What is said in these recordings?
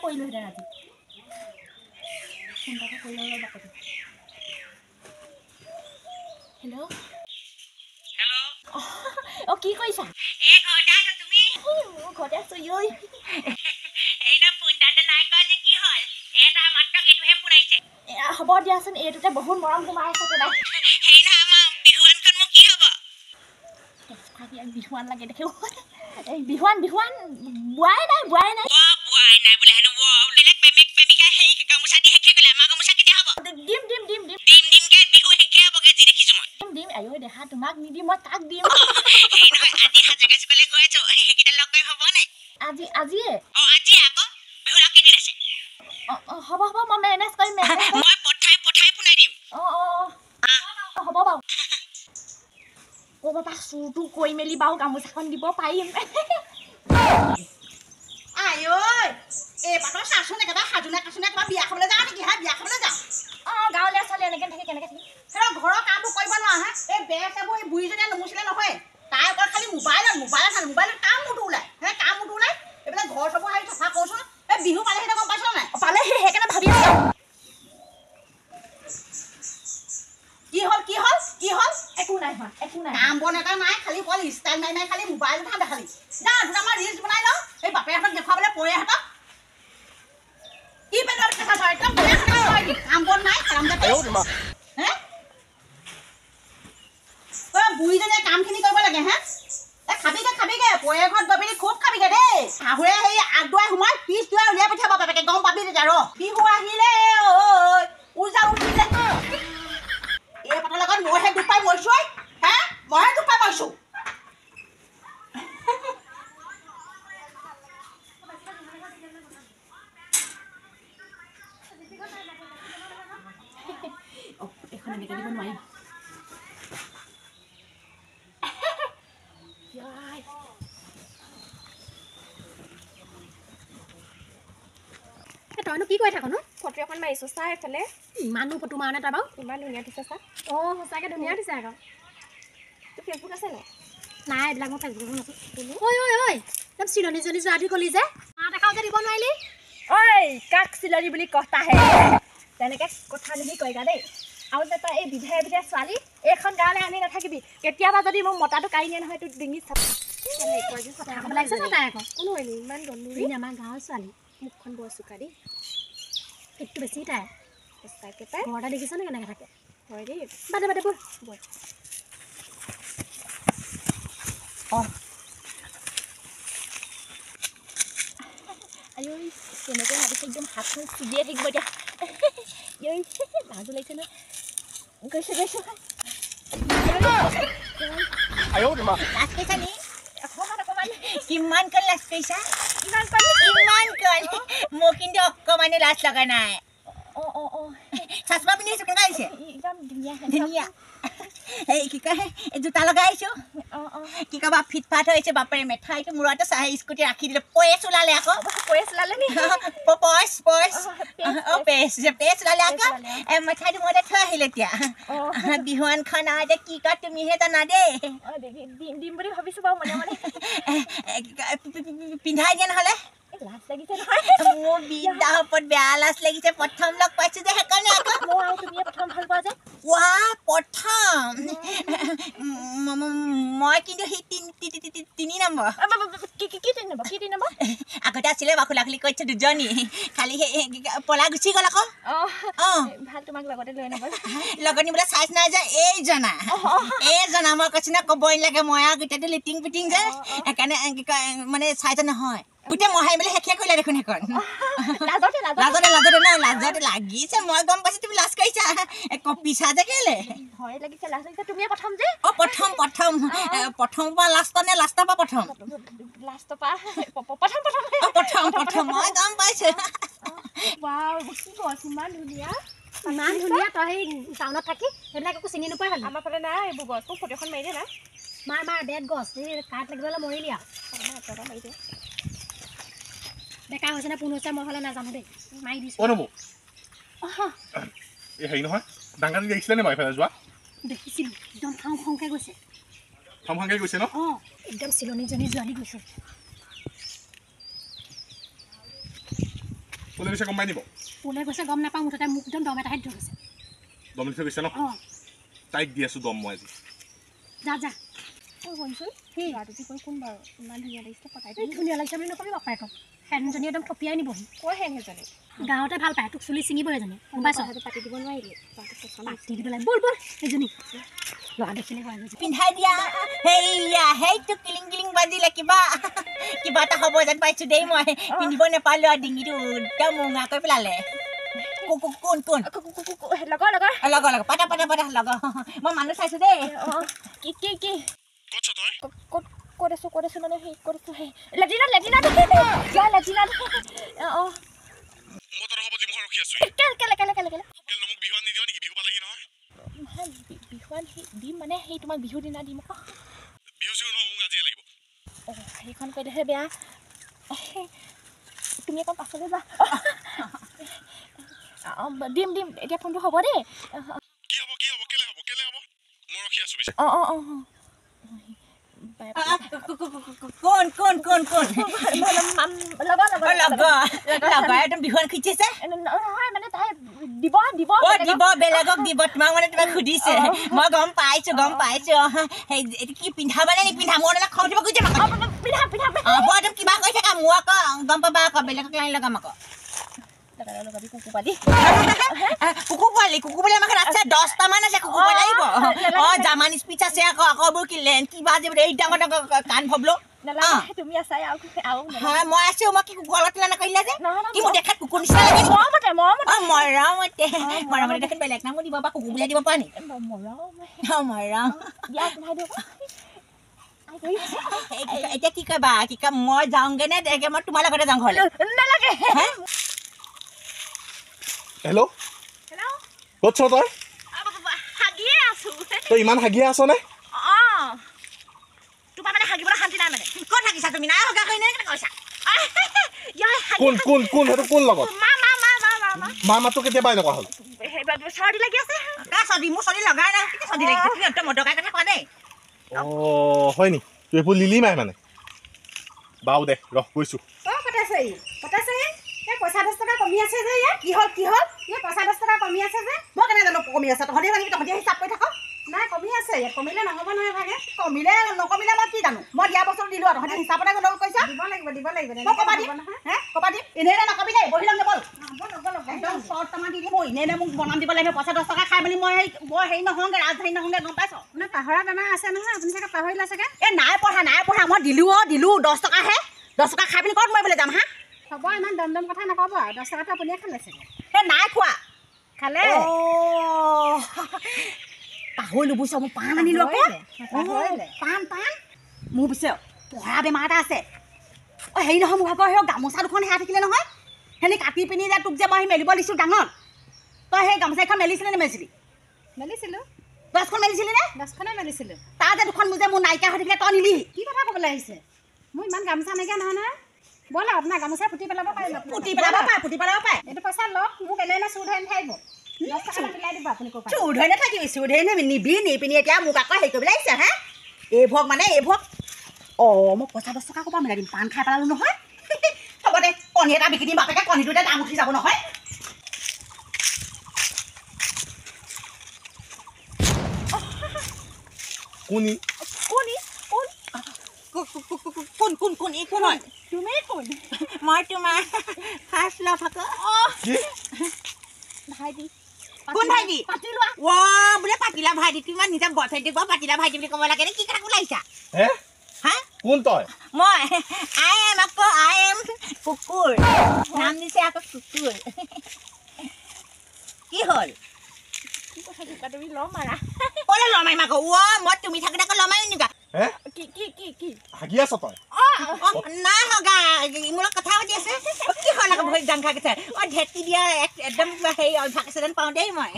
কৰিলোহেঁতেন আজি ফোনটাকে কৰি লওঁ বাকতে হেল্ল' হেল্ল' অ কি কৰিছা এই ঘৰতে আছা তুমি ঘৰতে আছো ঐ এইটা ফোনটাতে নাই কৰা যে কি হ'ল এটা মাত্ৰ এইটোহে ফোন আহিছে হ'ব দিয়াচোন এইটোতে বহুত মৰম সোমাই আছে তোৰ সেই না আমাৰ বিহুৱানখন মোক কি হ'ব বিহুৱান লাগে দেখে এই বিহুৱান বোৱাই নাই বোৱাই নাই বোলে হেনো বেলেগ প্ৰেমিকা সেই গামোচা দি শেষে কৰিলে আমাৰ গামোচা কেতিয়া হ'ব দিমকে বিহু শেষে হ'বগে যি দেখিছো মই দিম আইঐ দেখা তোমাক নিদি মই কাক দিম সেই নহয় আজি হাজৰিকা চুকলৈ গৈ আছো সেইকেইটা লগ কৰিম হ'ব নাই আজিয়ে আজি আকৌ বিহু লগ কেইদিন আছে হ'ব মই মেনেজ কৰিম মই পঠাই পুনাই দিম হ'ব বাৰু বাবা চুৰটো কৰি মেলি বাৰু গামোচাখন দিব পাৰিম আইঐ এই পাতৰ চাচোন একেবাৰে সাজুনা কাচুনা একেবাৰে বিয়া খাবলৈ যাওঁ নেকি বিয়া খাবলৈ যাওঁ গাঁৱলীয়া ছোৱালী এনেকৈ থাকে কেনেকৈ থাকে সেই ঘৰৰ কামবোৰ কৰিব নোৱাৰা এই বেৰ চেবোৰ এই বুঢ়ীজনীয়ে নুমুচিলে নহয় তাই অকল খালি মোবাইলত কাম মুঠো ওলাই এইবিলাক ঘৰ চবোৰ আহি চাফা কৰোচোন এই বিহু পালেহি গম পাইছ নাই পালে সেইকাৰণে ভাবি আছো কি হ'ল একো নাই কাম বন এটা নাই খালি অকল ষ্টাইল নাই খালি মোবাইল ধান্দা খালি যা দুটামান ৰিলছ বনাই লওঁ এই বাপেৰহঁতক দেখুৱাবলৈ পৰেহঁতক কি পেটৰ কথা হয় একদম কাম বন নাই বুঢ়ীজনীয়ে কামখিনি কৰিব লাগে খাবিগে পৰে ঘৰত গৈ পিনি খুব খাবিগে দেই শাহুৰে সেই আগদুৱাই সোমাই পিছ দুৱাই উলিয়াই পঠিয়াব বাপেকে গম পাবি তেতিয়া বিহু আহিলে উজা উঠিলে এই পাতৰ লগত মইহে দুখ পাই মৰিছো মইহে দুখ পাই মৰিছো এখন এনেকৈ দিব নোৱাৰিম তইনো কি কৈ থাকনো ফটো এখন মাৰিছো চা এইফালে ইমানো ফটো মাৰা নাই তাৰ বাৰু ইমান ধুনীয়া দিছে চা সঁচাকৈ ধুনীয়া দিছে আকৌ তোৰ ফেচবুক আছে নাই এইবিলাক মই ফেচবুকত নাছো ঐ একদম চিলনীজনী যোৱাটো কলি যে মাত এখাও যে দিব নোৱাৰিলি ঐ কাক চিলনী বুলি কথাহে তেনেকৈ কথা নিবি কৈগা দেই আৰু যে তই এই বিধে ছোৱালী এইখন গাঁৱলৈ আনি নাথাকিবি কেতিয়াবা যদি মোক মতাটো কাঢ়ি নিয়ে নহয় তোৰ ডিঙিত কথা ক'ব লাগিছে তাই আকৌ কোনো হয়নি ইমান গন্ধুৰি আমাৰ গাঁৱৰ ছোৱালী মুখখন বৰ চোকা দেই একটু বেছি তাই সঁচাকৈ পাই ঘৰতে দেখিছ নে কেনেকৈ থাকে হয় দেই বাদে ব'ল আইঐ কেনেকৈ ভাবিছে একদম হাতখন চিজিয়ে থাকিব এতিয়া লাজো লাগিছে নহয় গৈছোঁ লাজ কৰিছা নি অকণমান কিমান কণ লাজ কৰিছা ইমান কণ মোৰ কিন্তু অকণমানো লাজ লগা নাই চশমা পিন্ধি আহিছোঁ কেনেকুৱা আহিছে একদম ধুনীয়া এই কি কয় জোতা লগাই আহিছোঁ কি কবা ফিটফাট হৈছে বাপেৰে মেঠাইটো মূৰতে স্কুটি ৰাখি দিলে পইচ ওলালে আকৌ পইচ ওলালে নি পেচ ওলালে আকৌ মেঠাইটো মূৰতে থৈ আহিলে এতিয়া বিহুৱানখন আৰু এতিয়া কি কয় তুমিহে জানা দেই দিম বুলি ভাবিছোঁ বাৰু মনে মনে পিন্ধাই দিয়া নহ'লে লাজ লাগিছে নহয় মোৰ বিদ্যাৰ ওপৰত বেয়া লাজ লাগিছে প্ৰথম লগ পাইছোঁ যে সেইকাৰণে আকৌ মই আৰু তুমিয়ে প্ৰথম ভাল পোৱা যে প্ৰথম মই কিন্তু সেই 3 নম্বৰ কি 3 নম্বৰ আগতে আছিলে বাৰু খোলাখুলি কৰিছে দুজনী খালি সেই পলাই গুচি গ'ল আকৌ ভাল তোমাক লগতে লৈ নগ'ল লগত নিবলৈ চাইজ নাই যে এইজনা মই কৈছোঁ ন ক'বই লাগে মই আৰু গোটেইটো লিটিং পিটিং যে সেইকাৰণে কি কয় মানে চাইজ নহয় গোটেই মহাই মেলি শেষে কৰিলে দেখোন সেইখন লাজতে লাগিছে মই গম পাইছোঁ তুমি লাজ কৰিছা কপিছা যে কেলে ভয় লাগিছে লাজ লাগিছে তুমিয়ে প্ৰথম যে প্ৰথম পৰা লাষ্টৰ নে লাষ্টৰ পৰা প্ৰথম প্ৰথম মই গম পাইছোঁ ইমান ধুনীয়া তই সেই টাউনত থাকি সেইবিলাক একো চিনি নোপোৱা হ'লি আমাৰ ফালে নাই এইবোৰ গছ মোক ফটো এখন মাৰি দে না মাৰ ডেড গছ এই কাঠ লাগিবলৈ মৰিলি আৰু মাৰি দে বেকাৰ হৈছে নে পোন হৈছে মই হ'লে নাজানো দেই মাৰি দিছোঁ এই হেৰি নহয় ডাঙৰটো দেখিছিলে নে বাৰু এইফালে যোৱা দেখিছিলোঁ একদম খাওঁকৈ গৈছে গৈছে ন একদম চিলনীজনী যোৱালি গৈছে কোনে গৈছে গম পাই নিব কোনে গৈছে গম নাপাওঁ মুঠতে মোক একদম দম এটাহে ধৰিছে দম দি থৈ গৈছে ন অঁ তাইক দি আছোঁ দম মই আজি যা যা অ শুনচোন কি ল'ৰাটো যে কৈ কোন বাৰু ইমান ধুনীয়া লাগিছে পতাই এই ধুনীয়া লাগিছে বুলি নকবি বাপায়েকক হেনজনী একদম থপিয়াই নিবহি কৈ হেন সেইজনী গাঁৱতে ভাল পায় তোক চুলি ছিঙিব এজনী গম পাইছ কথাটো পাতি দিব নোৱাৰিলি ল'ৰাটো পচন্দ পাতি দিব লাগে বল বল এইজনী ল'ৰা দেখিলে হয় বুজি পিন্ধাই দিয়া হেইয়া সেইটো কিলিং কিলিং বাজিলে কিবা কিবা এটা হ'ব যেন পাইছোঁ দেই মই পিন্ধিব নাপালোঁ আৰু ডিঙিটো একদম মুঙা কৰি পেলালে কোন কোন লগৰ লগৰ লগৰ লগৰ পাতা পাতা পাতা লগৰ মই মানুহ চাইছোঁ দেই অঁ কি কি কি ক'ত তই ক'ত আছোঁ মানে সেই ক'ত আছোঁ সেই লেট্ৰিনত যোৱা লেট্ৰিনত অঁ মই তোৰ হ'ব জিমখন ৰখি আছোঁ কেলে কেলে মোক বিহুৱান নিদিয় নেকি বিহু পালেহি নহয় বিহুৱান দিম মানে সেই তোমাক বিহুৰ দিনা দিম আকৌ বিহু চিহু নহয় মোক আজিয়ে লাগিব অঁ সেইখন কৈ দেহে বেয়া তুমি অকণ পাছলৈ যা দিম এতিয়া ফোনটো হ'ব দেই কি হ'ব কেলে হ'ব মই ৰখি আছোঁ পিছে অঁ কোন লগৰ লগৰ একদম বিহুৱান খুজিছে নহয় মানে তাই দিব দিব বেলেগক দিব তোমাক মানে তোমাক সুধিছে মই গম পাইছোঁ সেই কি পিন্ধাবা নে নিপিন্ধা মোৰ খং উঠিব খুজিছে হ'ব একদম কিবা কৈ থাকা মোৰ আকৌ গম পাবা আকৌ বেলেগক লাইন লগাম আকৌ কুকুৰ পোৱালি আমাক আছে 10টামান আছে কুকুৰ পোৱালি লাগিব অঁ জাৰ্মান স্পিচ আছে আকৌ বোৰ কি লেন কিবা যে এই ডাঙৰ কাণ ভবলো তুমি আছাই আৰু মই আছোঁ মই কি কুকুৰ অলপ তুলনা কৰিলা যে কি মোৰ দেখাত কুকুৰ নিচিনা লাগে মৰমতে দেখোন বেলেগ নামো দিব বা কুকুৰ বুলিয়ে দিব পৰা নি মৰম এতিয়া কি কৰিবা মই যাওঁগে নে মই তোমাৰ লগতে যাওঁ ঘৰলৈ নালাগে হেল্ল' ক'ত তই হাগিয়ে আছোঁ তই ইমান হাগিয়ে আছ নে অঁ তোমাৰ মানে হাগিবলৈ শান্তি নাই মানে ক'ত হাগিছা তুমি নাই হগা কৰি নে কৈছা কোন সেইটো কোন লগত মা মাতো কেতিয়াবা এনেকুৱা হ'ল চৰ্দি লাগি আছে চৰ্দি মোৰ চৰ্দি লগাই নাই চৰ্দি লাগিছে তুমি মদকাই কথা কোৱা দেই অঁ হয় নি তুই এইবোৰ লিলি মাই মানে বাও দে ৰহ গৈছোঁ পইচা 10 টকা কমি আছে যে ইয়াত কি হ'ল ইয়াত পইচা 10 টকা কমি আছে যে মই কেনে জানো কমি আছে তহঁতি হিচাপ কৰি থাক নাই কমি আছে ইয়াত কমিলে নহ'ব নহয় ভাগে কমিলে নকমিলে মই কি জানো মই দিয়া বস্তু দিলোঁ আৰু তহঁতি হিচাপতে গ'লেও কৈছা দিব লাগিব ক'বা দিম এনেই নকবি দেই বহি ল'ম বল একদম শ্বৰ্ট টামান দি দিম মই এনেই মোক বনাম দিব লাগিব পইচা 10 টকা খাই মেলি মই হেৰি নহওঁগৈ ৰাজধানী নহওঁগৈ গম পাইছ মানে পাহৰা বেমাৰ আছে নহয় আপুনি চাগে পাহৰিলে চাগে এই নাই পঢ়া মই দিলোঁ 10 টকাহে 10 টকা খাই পিনি ক'ত মৰিবলৈ যাম হা হ'ব ইমান দম কথা নক'ব আৰু 10 টকাটো আপুনিয়ে খালে চাগে এই নাই খোৱা খালে পাহৰিলো বুজিছ মই পাণ আনিলোঁ আকৌ পাণ মোৰ পিছে পঢ়া বেমাৰ এটা আছে অঁ হেৰি নহয় মোৰ ভাগৰ সেই গামোচা দুখন সেয়া থাকিলে নহয় সেনে কাটি পিনি যে তোক যে মই মেলিব দিছোঁ ডাঙৰ তই সেই গামোচা এখন মেলিছিলি নে মেলিছিলোঁ 10খন মেলিছিলি নে 10খনে মেলিছিলোঁ তাৰ যে দুখন মোৰ যে মোৰ নাইকিয়া হৈ থাকিলে তই নিলি কি কথা ক'বলৈ আহিছে মোৰ ইমান গামোচা নাইকিয়া নহয় ব'ল আপোনাৰ গামোচা ফুটি পেলাব পাৰিব ফুটি পেলাব পাৰে এইটো পইচা লওক মোক এনেই চুৰ ধৰি নাথাকিব 10 টকা মিলাই দিব আপুনি ক'ব চুৰ ধৰি নাথাকিবি নিবি নি পিনি এতিয়া মোক আকৌ হেৰি কৰিবলৈ আহিছে হে এইভোগ অঁ মই পইচা 10 টকা ক'ৰপৰা মিলাই দিম পাণ খাই পেলালোঁ নহয় হ'ব দে কণী এটা বিকি দিম বাপেকে কণীটো এতিয়া দাম উঠি যাব নহয় কোন হয় তুমি কোন মই তোমাৰ ফাৰ্ষ্ট লাভ আকৌ ভাইটি কোন ভাইটি পাতি লোৱা বোলে পাতিলা ভাইটি তোমাৰ নিজৰ বয়ফ্ৰেণ্ডক বাৰু পাতিলা ভাইটি বুলি ক'ব লাগে নে কি কথা ওলাইছা হা কোন তই মই আই এম কুকুৰ নাম দিছে আকৌ কুকুৰ কি হ'ল তুমি ল মাৰা ক'লে লমাৰিম আকৌ মই তুমি থাকোঁতে আকৌ লমাৰিম নেকি কি হাগি আছ তই নাই হগা মোৰ কথা পাতি আছে কি হ'ল আকৌ ভৰি জাং খাই গৈছে ঢেঁকি দিয়া একদম হেৰি অভ্যাস আছে যেন পাওঁ দেই মই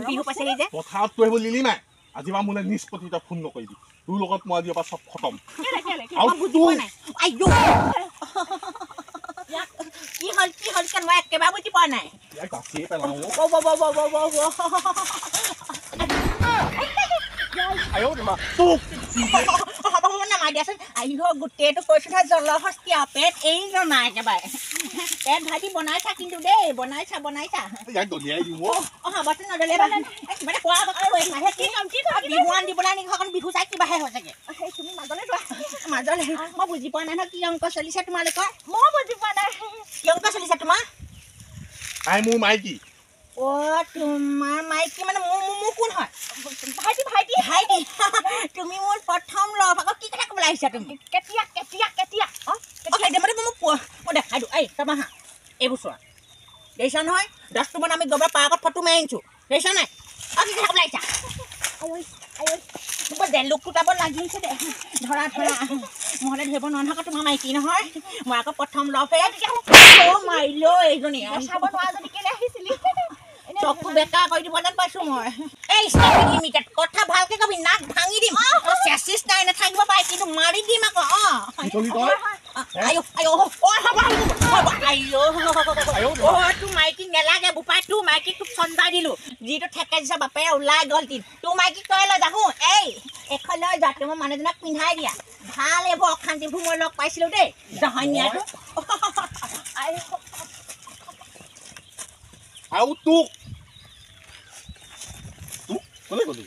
বিহু পাইছেহি যে পথাৰত তই সেইবোৰ লিলি মাই আজি পৰা মোলৈ নিষ্পত্তি তই ফোন নকৰিবি তোৰ লগত মই আজিৰ পৰা চব খতম কি হ'ল মই একেবাৰে বুজি পোৱা নাই নামাই দিয়াচোন আহিব গোটেইটো কৈছোঁ নহয় জলহস্তি আৰু পেট এই জনাই একেবাৰে পেট ভাজি বনাইছা কিন্তু দেই বনাইছা ইয়াক দলিয়াই দিম হ'বচোন নদলিয়াবা মানে কোৱা বিহুৱান দিবলৈ আনি ঘৰখন বিহু চাই কিবাহে হৈছেগৈ সেই তুমি মাজলৈ যোৱা মাজলৈ মই বুজি পোৱা নাই নহয় কি অংক চলিছে তোমালোকৰ মই বুজি পোৱা নাই কি অংক চলিছে তোমাৰ তাই মোৰ মাইকী অ' তোমাৰ মাইকী মানে মোৰ কোন হয় ভাইটি ভাইটি ভাইটি তুমি মোৰ প্ৰথম লগ আকৌ কি কথা ক'বলৈ আহিছা তুমি কেতিয়া কেতিয়া কেতিয়া মানে মই দেখাই দিওঁ এই তোমাৰ হা এইবোৰ চোৱা দেখিছা নহয় 10 মান আমি গ'বৰ পাৰ্কত ফটো মাৰি আনিছোঁ দেখিছা নাই কি কথা ক'বলৈ আহিছা লোকটো তাব লাগিছে দে ধৰা নহ'লে ধৰিব নোৱাৰা তোমাৰ মাইকী নহয় মই আকৌ প্ৰথম লভে মাৰিলো এইজনী চাব নোৱাৰা যদি কেলে আহিছিলি চকু বেকা কৰি দিব যেন পাইছোঁ মই এই লিমিটেড কথা ভালকে কবি নাক ভাঙি দিম চেচিছ নাই নাথাকিব পাৰে কিন্তু মাৰি দিম আকৌ তোৰ মাইকী নেলাগে বোপাই তোৰ মাইকীক তোক চন্দাই দিলোঁ যিটো ঠেকে দিছে বাপে ওলাই গ'ল তোৰ মাইকীক তই লৈ যাওঁ এই এখন লৈ যা মই মানুহজনক পিন্ধাই দিয়া ভাল এইবোৰ অশান্তিবোৰ মই লগ পাইছিলোঁ দেই জহনীয়াটো আৰু তোক ক'লে গ'লি